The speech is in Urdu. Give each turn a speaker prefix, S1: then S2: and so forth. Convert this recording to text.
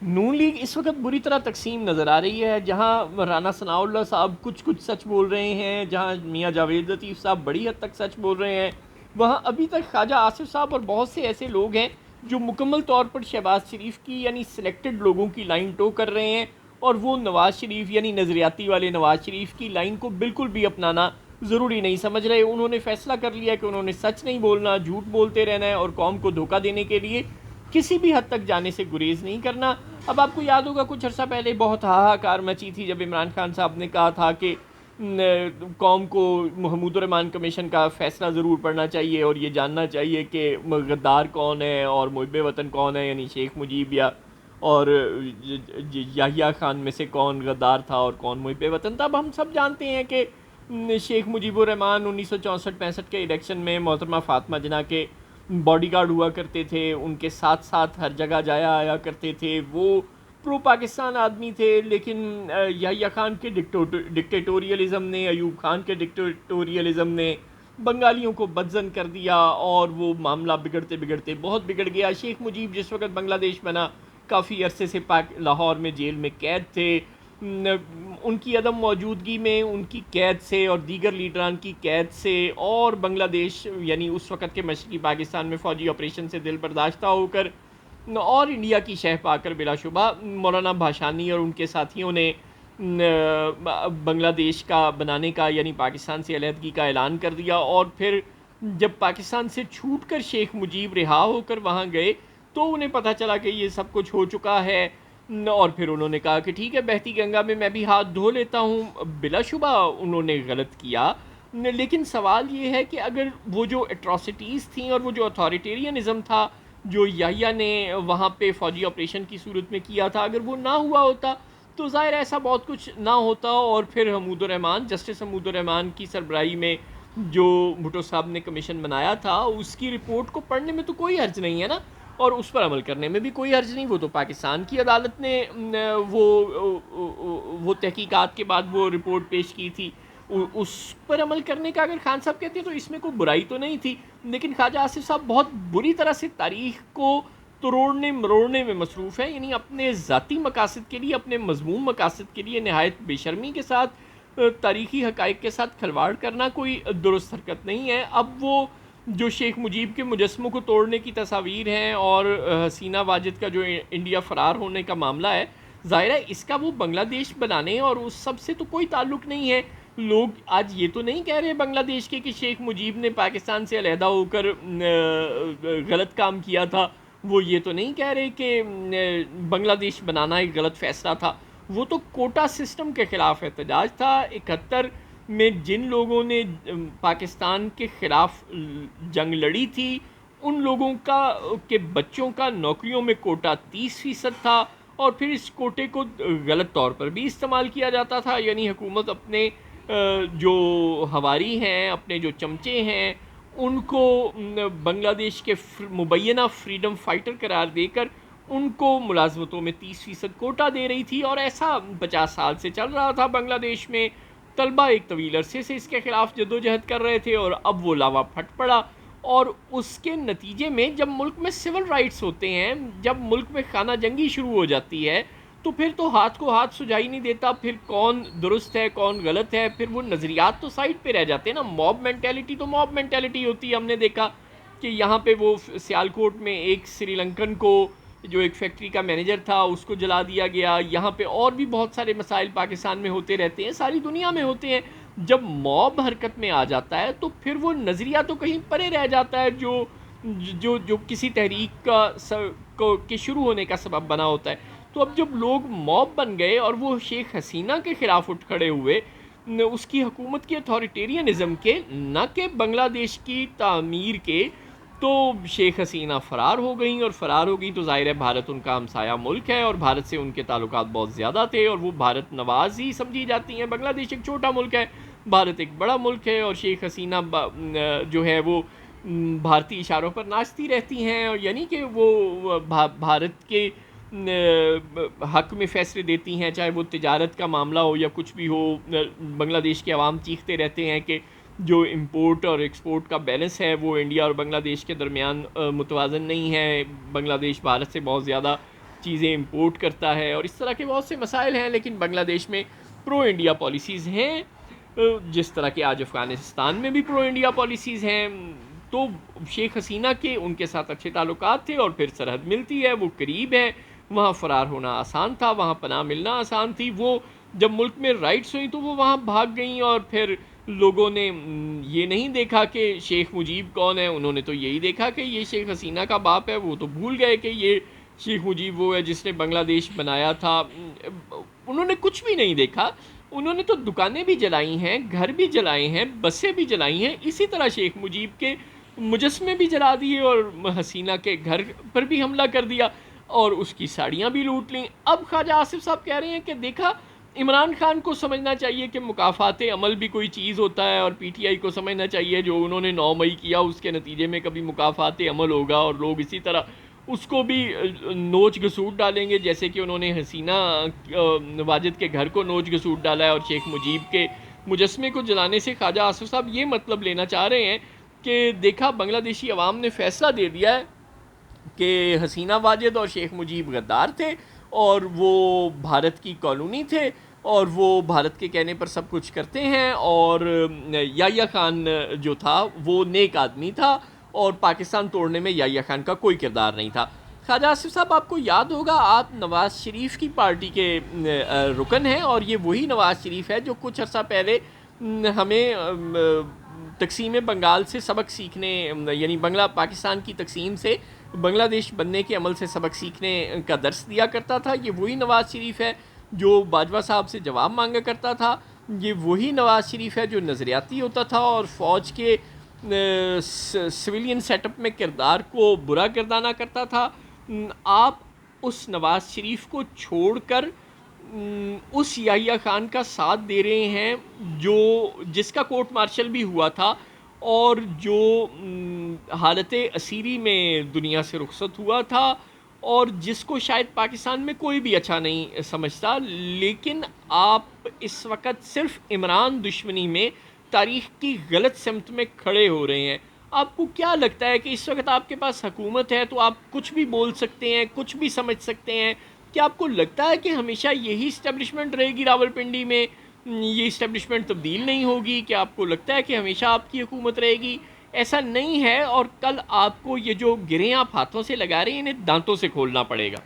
S1: نون لیگ اس وقت بری طرح تقسیم نظر آ رہی ہے، جہاں رانا ثناء اللہ صاحب کچھ سچ بول رہے ہیں، جہاں میاں جاوید لطیف صاحب بڑی حد تک سچ بول رہے ہیں، وہاں ابھی تک خواجہ آصف صاحب اور بہت سے ایسے لوگ ہیں جو مکمل طور پر شہباز شریف کی یعنی سلیکٹڈ لوگوں کی لائن ٹو کر رہے ہیں، اور وہ نواز شریف یعنی نظریاتی والے نواز شریف کی لائن کو بالکل بھی اپنانا ضروری نہیں سمجھ رہے۔ انہوں نے فیصلہ کر لیا کہ انہوں نے سچ نہیں بولنا، جھوٹ بولتے رہنا ہے، اور قوم کو دھوکہ دینے کے لیے کسی بھی حد تک جانے سے گریز نہیں کرنا۔ اب آپ کو یاد ہوگا کچھ عرصہ پہلے بہت ہاہاکار مچی تھی جب عمران خان صاحب نے کہا تھا کہ قوم کو محمود الرحمان کمیشن کا فیصلہ ضرور پڑھنا چاہیے اور یہ جاننا چاہیے کہ غدار کون ہے اور محب وطن کون ہے، یعنی شیخ مجیب یا اور یحییٰ خان میں سے کون غدار تھا اور کون محب وطن تھا۔ اب ہم سب جانتے ہیں کہ شیخ مجیب الرحمان 1964-65 کے الیکشن میں محترمہ فاطمہ جناح کے باڈی گارڈ ہوا کرتے تھے، ان کے ساتھ ساتھ ہر جگہ جایا آیا کرتے تھے، وہ پرو پاکستان آدمی تھے، لیکن یحییٰ خان کے ڈکٹیٹوریلزم نے، ایوب خان کے ڈکٹیٹوریلزم نے بنگالیوں کو بدزن کر دیا اور وہ معاملہ بگڑتے بگڑتے بہت بگڑ گیا۔ شیخ مجیب جس وقت بنگلہ دیش بنا کافی عرصے سے لاہور میں جیل میں قید تھے، ان کی عدم موجودگی میں ان کی قید سے اور دیگر لیڈران کی قید سے اور بنگلہ دیش یعنی اس وقت کے مشرقی پاکستان میں فوجی آپریشن سے دل برداشتہ ہو کر اور انڈیا کی شہ پا کر بلا شبہ مولانا بھاشانی اور ان کے ساتھیوں نے بنگلہ دیش کا بنانے کا یعنی پاکستان سے علیحدگی کا اعلان کر دیا، اور پھر جب پاکستان سے چھوٹ کر شیخ مجیب رہا ہو کر وہاں گئے تو انہیں پتہ چلا کہ یہ سب کچھ ہو چکا ہے، اور پھر انہوں نے کہا کہ ٹھیک ہے بہتی گنگا میں بھی ہاتھ دھو لیتا ہوں۔ بلا شبہ انہوں نے غلط کیا، لیکن سوال یہ ہے کہ اگر وہ جو اٹراسٹیز تھیں اور وہ جو اتھارٹیرینزم تھا جو یحییٰ نے وہاں پہ فوجی آپریشن کی صورت میں کیا تھا، اگر وہ نہ ہوا ہوتا تو ظاہر ایسا بہت کچھ نہ ہوتا، اور پھر حمود الرحمان جسٹس حمود الرحمان کی سربراہی میں جو بھٹو صاحب نے کمیشن بنایا تھا اس کی رپورٹ کو پڑھنے میں تو کوئی حرج نہیں ہے نا، اور اس پر عمل کرنے میں بھی کوئی حرج نہیں۔ وہ تو پاکستان کی عدالت نے وہ تحقیقات کے بعد وہ رپورٹ پیش کی تھی، اس پر عمل کرنے کا اگر خان صاحب کہتے ہیں تو اس میں کوئی برائی تو نہیں تھی، لیکن خواجہ آصف صاحب بہت بری طرح سے تاریخ کو توڑنے مروڑنے میں مصروف ہیں، یعنی اپنے ذاتی مقاصد کے لیے، اپنے مذموم مقاصد کے لیے نہایت بے شرمی کے ساتھ تاریخی حقائق کے ساتھ کھلواڑ کرنا کوئی درست حرکت نہیں ہے۔ اب وہ جو شیخ مجیب کے مجسموں کو توڑنے کی تصاویر ہیں اور حسینہ واجد کا جو انڈیا فرار ہونے کا معاملہ ہے، ظاہر ہے اس کا وہ بنگلہ دیش بنانے اور اس سب سے تو کوئی تعلق نہیں ہے۔ لوگ آج یہ تو نہیں کہہ رہے بنگلہ دیش کے کہ شیخ مجیب نے پاکستان سے علیحدہ ہو کر غلط کام کیا تھا، وہ یہ تو نہیں کہہ رہے کہ بنگلہ دیش بنانا ایک غلط فیصلہ تھا، وہ تو کوٹا سسٹم کے خلاف احتجاج تھا۔ 71 میں جن لوگوں نے پاکستان کے خلاف جنگ لڑی تھی ان لوگوں کے بچوں کا نوکریوں میں کوٹا 30% تھا، اور پھر اس کوٹے کو غلط طور پر بھی استعمال کیا جاتا تھا، یعنی حکومت اپنے جو ہواری ہیں، اپنے جو چمچے ہیں، ان کو بنگلہ دیش کے مبینہ فریڈم فائٹر قرار دے کر ان کو ملازمتوں میں 30% کوٹا دے رہی تھی، اور ایسا 50 سال سے چل رہا تھا بنگلہ دیش میں۔ طلبہ ایک طویل عرصے سے اس کے خلاف جدوجہد کر رہے تھے، اور اب وہ لاوا پھٹ پڑا، اور اس کے نتیجے میں جب ملک میں سول رائٹس ہوتے ہیں، جب ملک میں خانہ جنگی شروع ہو جاتی ہے تو پھر تو ہاتھ کو ہاتھ سجائی نہیں دیتا، پھر کون درست ہے کون غلط ہے، پھر وہ نظریات تو سائڈ پہ رہ جاتے ہیں نا۔ موب مینٹیلٹی تو موب مینٹیلٹی ہوتی ہے، ہم نے دیکھا کہ یہاں پہ وہ سیالکوٹ میں ایک سری لنکن کو جو ایک فیکٹری کا مینیجر تھا اس کو جلا دیا گیا، یہاں پہ اور بھی بہت سارے مسائل پاکستان میں ہوتے رہتے ہیں، ساری دنیا میں ہوتے ہیں۔ جب موب حرکت میں آ جاتا ہے تو پھر وہ نظریہ تو کہیں پرے رہ جاتا ہے جو کسی تحریک کے شروع ہونے کا سبب بنا ہوتا ہے۔ تو اب جب لوگ موب بن گئے اور وہ شیخ حسینہ کے خلاف اٹھ کھڑے ہوئے، اس کی حکومت کے اتھارٹیرینزم کے، نہ کہ بنگلہ دیش کی تعمیر کے، تو شیخ حسینہ فرار ہو گئیں، اور فرار ہو گئیں تو ظاہر ہے بھارت ان کا ہمسایہ ملک ہے اور بھارت سے ان کے تعلقات بہت زیادہ تھے، اور وہ بھارت نواز ہی سمجھی جاتی ہیں۔ بنگلہ دیش ایک چھوٹا ملک ہے، بھارت ایک بڑا ملک ہے، اور شیخ حسینہ جو ہے وہ بھارتی اشاروں پر ناچتی رہتی ہیں، اور یعنی کہ وہ بھارت کے حق میں فیصلے دیتی ہیں، چاہے وہ تجارت کا معاملہ ہو یا کچھ بھی ہو۔ بنگلہ دیش کے عوام چیختے رہتے ہیں کہ جو امپورٹ اور ایکسپورٹ کا بیلنس ہے وہ انڈیا اور بنگلہ دیش کے درمیان متوازن نہیں ہے، بنگلہ دیش بھارت سے بہت زیادہ چیزیں امپورٹ کرتا ہے، اور اس طرح کے بہت سے مسائل ہیں. لیکن بنگلہ دیش میں پرو انڈیا پالیسیز ہیں، جس طرح کہ آج افغانستان میں بھی پرو انڈیا پالیسیز ہیں. تو شیخ حسینہ کے ان کے ساتھ اچھے تعلقات تھے، اور پھر سرحد ملتی ہے، وہ قریب ہے، وہاں فرار ہونا آسان تھا، وہاں پناہ ملنا آسان تھی. وہ جب ملک میں رائٹس ہوئی تو وہ وہاں بھاگ گئیں، اور پھر لوگوں نے یہ نہیں دیکھا کہ شیخ مجیب کون ہے، انہوں نے تو یہی دیکھا کہ یہ شیخ حسینہ کا باپ ہے. وہ تو بھول گئے کہ یہ شیخ مجیب وہ ہے جس نے بنگلہ دیش بنایا تھا. انہوں نے کچھ بھی نہیں دیکھا. انہوں نے تو دکانیں بھی جلائی ہیں، گھر بھی جلائے ہیں، بسیں بھی جلائی ہیں. اسی طرح شیخ مجیب کے مجسمے بھی جلا دیے، اور حسینہ کے گھر پر بھی حملہ کر دیا، اور اس کی ساڑیاں بھی لوٹ لیں. اب خواجہ آصف صاحب کہہ رہے ہیں کہ دیکھا، عمران خان کو سمجھنا چاہیے کہ مکافات عمل بھی کوئی چیز ہوتا ہے، اور پی ٹی آئی کو سمجھنا چاہیے جو انہوں نے 9 مئی کیا اس کے نتیجے میں کبھی مکافات عمل ہوگا، اور لوگ اسی طرح اس کو بھی نوچ گسوٹ ڈالیں گے، جیسے کہ انہوں نے حسینہ واجد کے گھر کو نوچ گسوٹ ڈالا ہے. اور شیخ مجیب کے مجسمے کو جلانے سے خواجہ آصف صاحب یہ مطلب لینا چاہ رہے ہیں کہ دیکھا، بنگلہ دیشی عوام نے فیصلہ دے دیا ہے کہ حسینہ واجد اور شیخ مجیب غدار تھے، اور وہ بھارت کی کالونی تھے، اور وہ بھارت کے کہنے پر سب کچھ کرتے ہیں. اور یحییٰ خان جو تھا وہ نیک آدمی تھا، اور پاکستان توڑنے میں یحییٰ خان کا کوئی کردار نہیں تھا. خواجہ آصف صاحب، آپ کو یاد ہوگا آپ نواز شریف کی پارٹی کے رکن ہیں، اور یہ وہی نواز شریف ہے جو کچھ عرصہ پہلے ہمیں تقسیم بنگال سے سبق سیکھنے، یعنی بنگلہ پاکستان کی تقسیم سے بنگلہ دیش بننے کے عمل سے سبق سیکھنے کا درس دیا کرتا تھا. یہ وہی نواز شریف ہے جو باجوہ صاحب سے جواب مانگا کرتا تھا. یہ وہی نواز شریف ہے جو نظریاتی ہوتا تھا، اور فوج کے سویلین سیٹ اپ میں کردار کو برا گردانا کرتا تھا. آپ اس نواز شریف کو چھوڑ کر اس یحییٰ خان کا ساتھ دے رہے ہیں جس کا کورٹ مارشل بھی ہوا تھا، اور جو حالت اسیری میں دنیا سے رخصت ہوا تھا، اور جس کو شاید پاکستان میں کوئی بھی اچھا نہیں سمجھتا. لیکن آپ اس وقت صرف عمران دشمنی میں تاریخ کی غلط سمت میں کھڑے ہو رہے ہیں. آپ کو کیا لگتا ہے کہ اس وقت آپ کے پاس حکومت ہے تو آپ کچھ بھی بول سکتے ہیں، کچھ بھی سمجھ سکتے ہیں؟ کیا آپ کو لگتا ہے کہ ہمیشہ یہی اسٹیبلشمنٹ رہے گی راولپنڈی میں، یہ اسٹیبلشمنٹ تبدیل نہیں ہوگی؟ کیا آپ کو لگتا ہے کہ ہمیشہ آپ کی حکومت رہے گی؟ ایسا نہیں ہے، اور کل آپ کو یہ جو گریں آپ ہاتھوں سے لگا رہے ہیں انہیں دانتوں سے کھولنا پڑے گا.